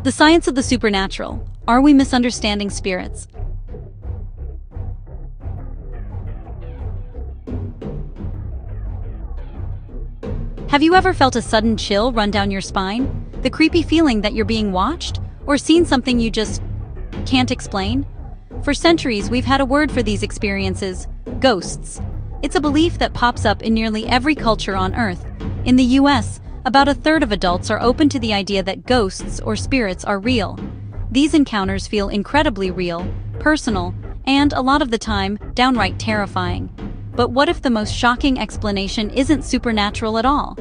The science of the supernatural. Are we misunderstanding spirits? Have you ever felt a sudden chill run down your spine? The creepy feeling that you're being watched? Or seen something you just can't explain? For centuries, we've had a word for these experiences: ghosts. It's a belief that pops up in nearly every culture on Earth. In the US, about a third of adults are open to the idea that ghosts or spirits are real. These encounters feel incredibly real, personal, and, a lot of the time, downright terrifying. But what if the most shocking explanation isn't supernatural at all?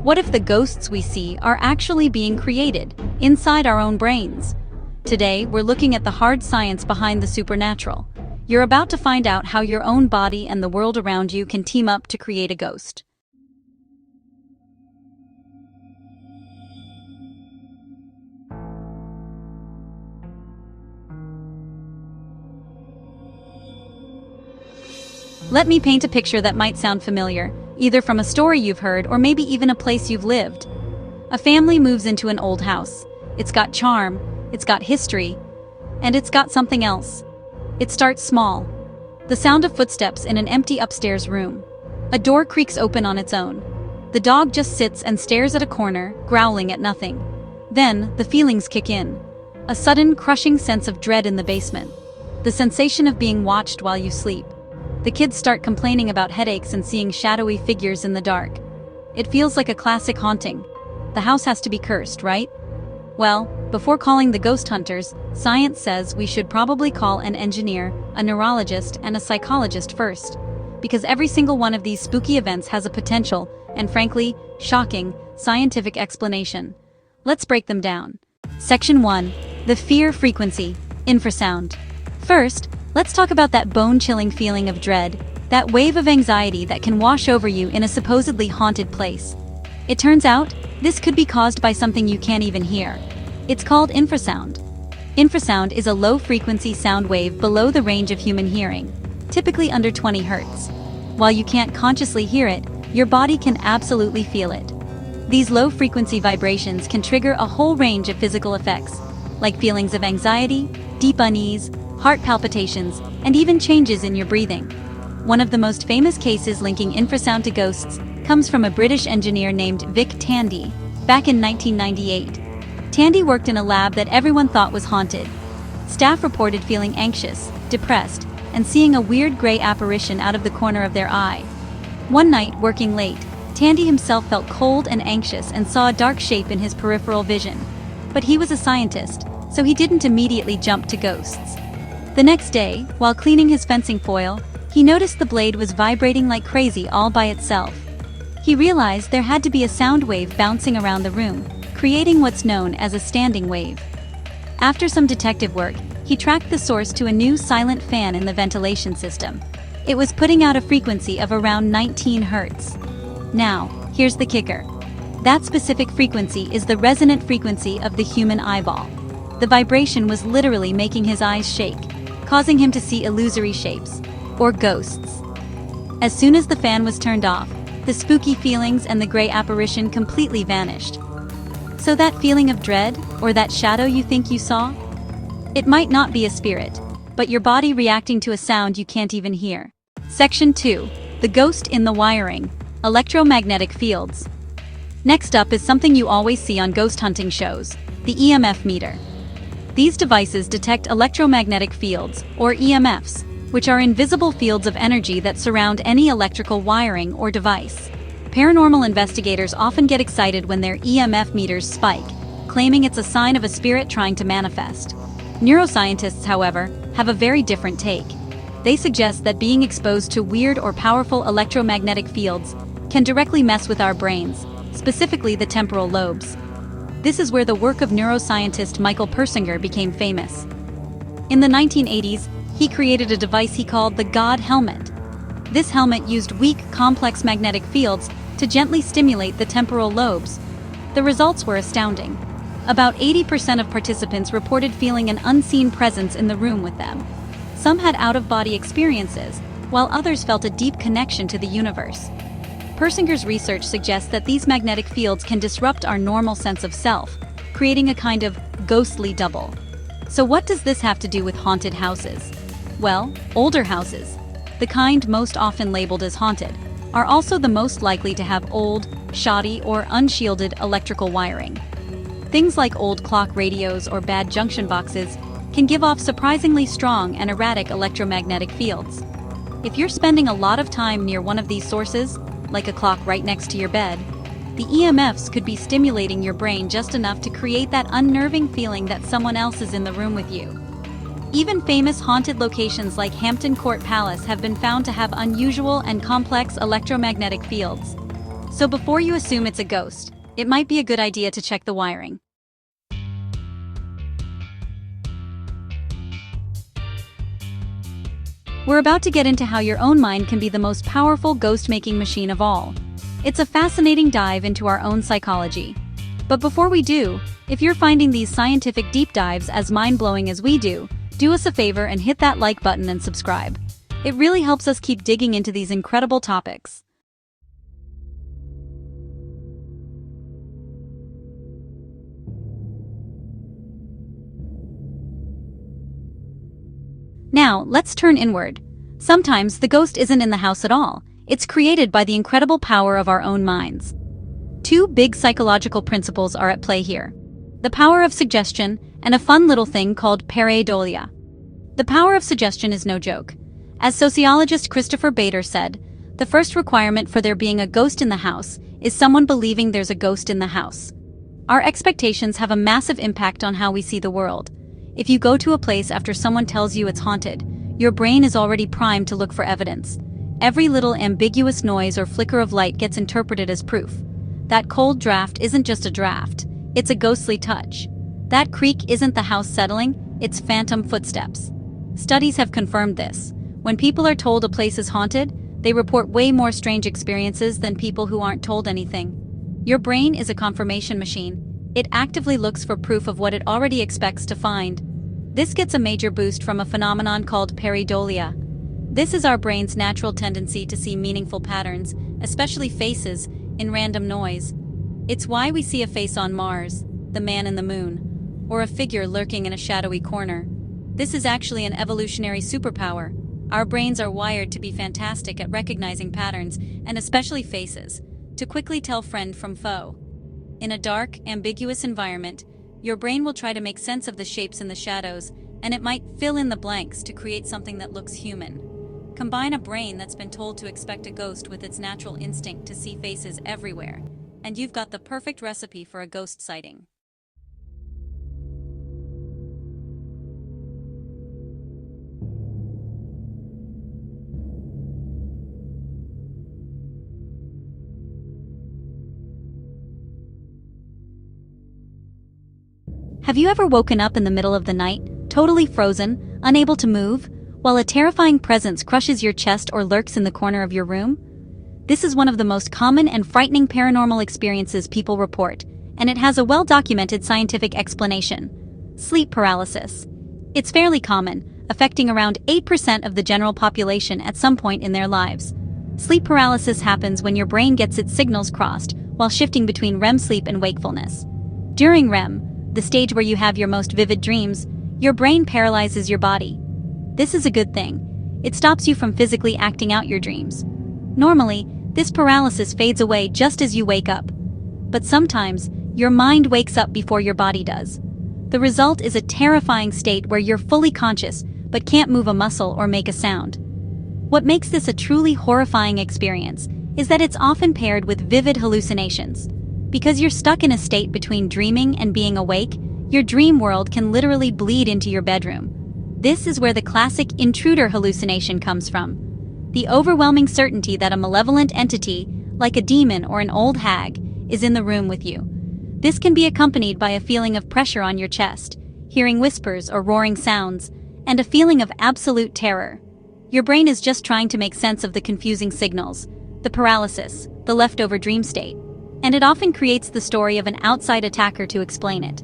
What if the ghosts we see are actually being created, inside our own brains? Today, we're looking at the hard science behind the supernatural. You're about to find out how your own body and the world around you can team up to create a ghost. Let me paint a picture that might sound familiar, either from a story you've heard or maybe even a place you've lived. A family moves into an old house. It's got charm, it's got history, and it's got something else. It starts small. The sound of footsteps in an empty upstairs room. A door creaks open on its own. The dog just sits and stares at a corner, growling at nothing. Then, the feelings kick in. A sudden, crushing sense of dread in the basement. The sensation of being watched while you sleep. The kids start complaining about headaches and seeing shadowy figures in the dark. It feels like a classic haunting. The house has to be cursed, right? Well, before calling the ghost hunters, science says we should probably call an engineer, a neurologist, and a psychologist first. Because every single one of these spooky events has a potential, and frankly, shocking, scientific explanation. Let's break them down. Section 1. The fear frequency. Infrasound. First, let's talk about that bone-chilling feeling of dread, that wave of anxiety that can wash over you in a supposedly haunted place. It turns out, this could be caused by something you can't even hear. It's called infrasound. Infrasound is a low-frequency sound wave below the range of human hearing, typically under 20 Hz. While you can't consciously hear it, your body can absolutely feel it. These low-frequency vibrations can trigger a whole range of physical effects, like feelings of anxiety, deep unease, heart palpitations, and even changes in your breathing. One of the most famous cases linking infrasound to ghosts comes from a British engineer named Vic Tandy, back in 1998. Tandy worked in a lab that everyone thought was haunted. Staff reported feeling anxious, depressed, and seeing a weird gray apparition out of the corner of their eye. One night, working late, Tandy himself felt cold and anxious and saw a dark shape in his peripheral vision. But he was a scientist, so he didn't immediately jump to ghosts. The next day, while cleaning his fencing foil, he noticed the blade was vibrating like crazy all by itself. He realized there had to be a sound wave bouncing around the room, creating what's known as a standing wave. After some detective work, he tracked the source to a new silent fan in the ventilation system. It was putting out a frequency of around 19 Hz. Now, here's the kicker. That specific frequency is the resonant frequency of the human eyeball. The vibration was literally making his eyes shake, causing him to see illusory shapes, or ghosts. As soon as the fan was turned off, the spooky feelings and the gray apparition completely vanished. So that feeling of dread, or that shadow you think you saw? It might not be a spirit, but your body reacting to a sound you can't even hear. Section 2. The ghost in the wiring. Electromagnetic fields. Next up is something you always see on ghost hunting shows, the EMF meter. These devices detect electromagnetic fields, or EMFs, which are invisible fields of energy that surround any electrical wiring or device. Paranormal investigators often get excited when their EMF meters spike, claiming it's a sign of a spirit trying to manifest. Neuroscientists, however, have a very different take. They suggest that being exposed to weird or powerful electromagnetic fields can directly mess with our brains, specifically the temporal lobes. This is where the work of neuroscientist Michael Persinger became famous. In the 1980s, he created a device he called the God Helmet. This helmet used weak, complex magnetic fields to gently stimulate the temporal lobes. The results were astounding. About 80% of participants reported feeling an unseen presence in the room with them. Some had out-of-body experiences, while others felt a deep connection to the universe. Persinger's research suggests that these magnetic fields can disrupt our normal sense of self, creating a kind of ghostly double. So what does this have to do with haunted houses? Well, older houses, the kind most often labeled as haunted, are also the most likely to have old, shoddy, or unshielded electrical wiring. Things like old clock radios or bad junction boxes can give off surprisingly strong and erratic electromagnetic fields. If you're spending a lot of time near one of these sources, like a clock right next to your bed, the EMFs could be stimulating your brain just enough to create that unnerving feeling that someone else is in the room with you. Even famous haunted locations like Hampton Court Palace have been found to have unusual and complex electromagnetic fields. So before you assume it's a ghost, it might be a good idea to check the wiring. We're about to get into how your own mind can be the most powerful ghost-making machine of all. It's a fascinating dive into our own psychology. But before we do, if you're finding these scientific deep dives as mind-blowing as we do us a favor and hit that like button and subscribe. It really helps us keep digging into these incredible topics. Now, let's turn inward. Sometimes the ghost isn't in the house at all. It's created by the incredible power of our own minds. Two big psychological principles are at play here: the power of suggestion and a fun little thing called pareidolia. The power of suggestion is no joke. As sociologist Christopher Bader said, the first requirement for there being a ghost in the house is someone believing there's a ghost in the house. Our expectations have a massive impact on how we see the world. If you go to a place after someone tells you it's haunted, your brain is already primed to look for evidence. Every little ambiguous noise or flicker of light gets interpreted as proof. That cold draft isn't just a draft, it's a ghostly touch. That creak isn't the house settling, it's phantom footsteps. Studies have confirmed this. When people are told a place is haunted, they report way more strange experiences than people who aren't told anything. Your brain is a confirmation machine. It actively looks for proof of what it already expects to find. This gets a major boost from a phenomenon called pareidolia. This is our brain's natural tendency to see meaningful patterns, especially faces, in random noise. It's why we see a face on Mars, the man in the moon, or a figure lurking in a shadowy corner. This is actually an evolutionary superpower. Our brains are wired to be fantastic at recognizing patterns, and especially faces, to quickly tell friend from foe. In a dark, ambiguous environment, your brain will try to make sense of the shapes in the shadows, and it might fill in the blanks to create something that looks human. Combine a brain that's been told to expect a ghost with its natural instinct to see faces everywhere, and you've got the perfect recipe for a ghost sighting. Have you ever woken up in the middle of the night, totally frozen, unable to move, while a terrifying presence crushes your chest or lurks in the corner of your room? This is one of the most common and frightening paranormal experiences people report, and it has a well-documented scientific explanation: sleep paralysis. It's fairly common, affecting around 8% of the general population at some point in their lives. Sleep paralysis happens when your brain gets its signals crossed while shifting between REM sleep and wakefulness. During REM, the stage where you have your most vivid dreams, your brain paralyzes your body. This is a good thing. It stops you from physically acting out your dreams. Normally, this paralysis fades away just as you wake up. But sometimes, your mind wakes up before your body does. The result is a terrifying state where you're fully conscious but can't move a muscle or make a sound. What makes this a truly horrifying experience is that it's often paired with vivid hallucinations. Because you're stuck in a state between dreaming and being awake, your dream world can literally bleed into your bedroom. This is where the classic intruder hallucination comes from. The overwhelming certainty that a malevolent entity, like a demon or an old hag, is in the room with you. This can be accompanied by a feeling of pressure on your chest, hearing whispers or roaring sounds, and a feeling of absolute terror. Your brain is just trying to make sense of the confusing signals, the paralysis, the leftover dream state, and it often creates the story of an outside attacker to explain it.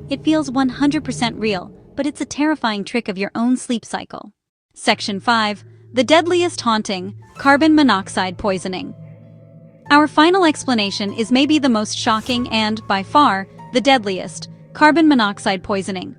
It feels 100% real, but it's a terrifying trick of your own sleep cycle. Section 5. The deadliest haunting: carbon monoxide poisoning. Our final explanation is maybe the most shocking and, by far, the deadliest: Carbon monoxide poisoning.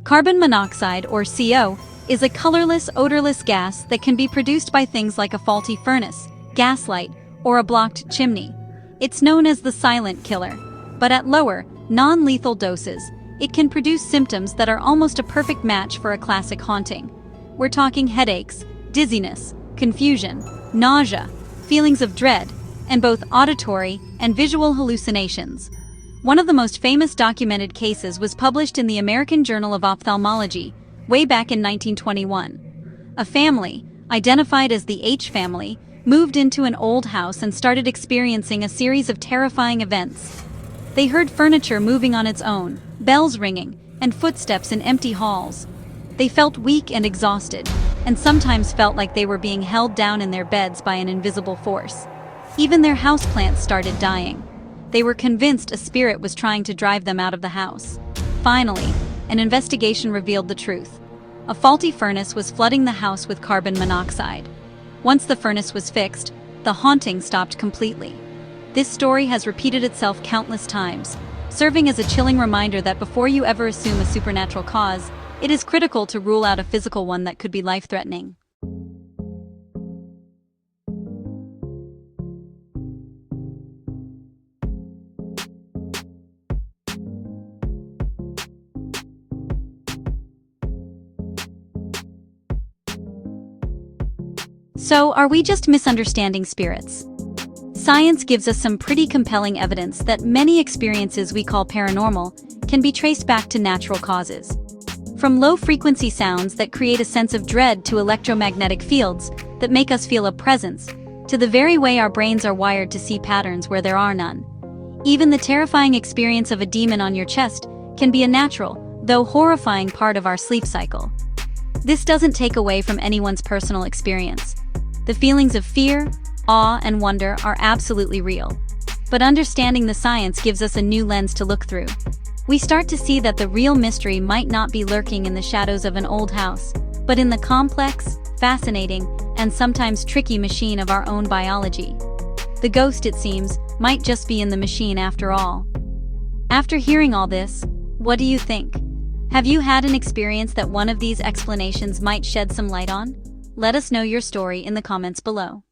Carbon monoxide, or CO, is a colorless, odorless gas that can be produced by things like a faulty furnace, gaslight, or a blocked chimney. It's known as the silent killer, but at lower, non-lethal doses, it can produce symptoms that are almost a perfect match for a classic haunting. We're talking headaches, dizziness, confusion, nausea, feelings of dread, and both auditory and visual hallucinations. One of the most famous documented cases was published in the American Journal of Ophthalmology way back in 1921. A family, identified as the H family, moved into an old house and started experiencing a series of terrifying events. They heard furniture moving on its own, bells ringing, and footsteps in empty halls. They felt weak and exhausted, and sometimes felt like they were being held down in their beds by an invisible force. Even their houseplants started dying. They were convinced a spirit was trying to drive them out of the house. Finally, an investigation revealed the truth. A faulty furnace was flooding the house with carbon monoxide. Once the furnace was fixed, the haunting stopped completely. This story has repeated itself countless times, serving as a chilling reminder that before you ever assume a supernatural cause, it is critical to rule out a physical one that could be life-threatening. So, are we just misunderstanding spirits? Science gives us some pretty compelling evidence that many experiences we call paranormal can be traced back to natural causes. From low-frequency sounds that create a sense of dread to electromagnetic fields that make us feel a presence, to the very way our brains are wired to see patterns where there are none. Even the terrifying experience of a demon on your chest can be a natural, though horrifying part of our sleep cycle. This doesn't take away from anyone's personal experience. The feelings of fear, awe, and wonder are absolutely real. But understanding the science gives us a new lens to look through. We start to see that the real mystery might not be lurking in the shadows of an old house, but in the complex, fascinating, and sometimes tricky machine of our own biology. The ghost, it seems, might just be in the machine after all. After hearing all this, what do you think? Have you had an experience that one of these explanations might shed some light on? Let us know your story in the comments below.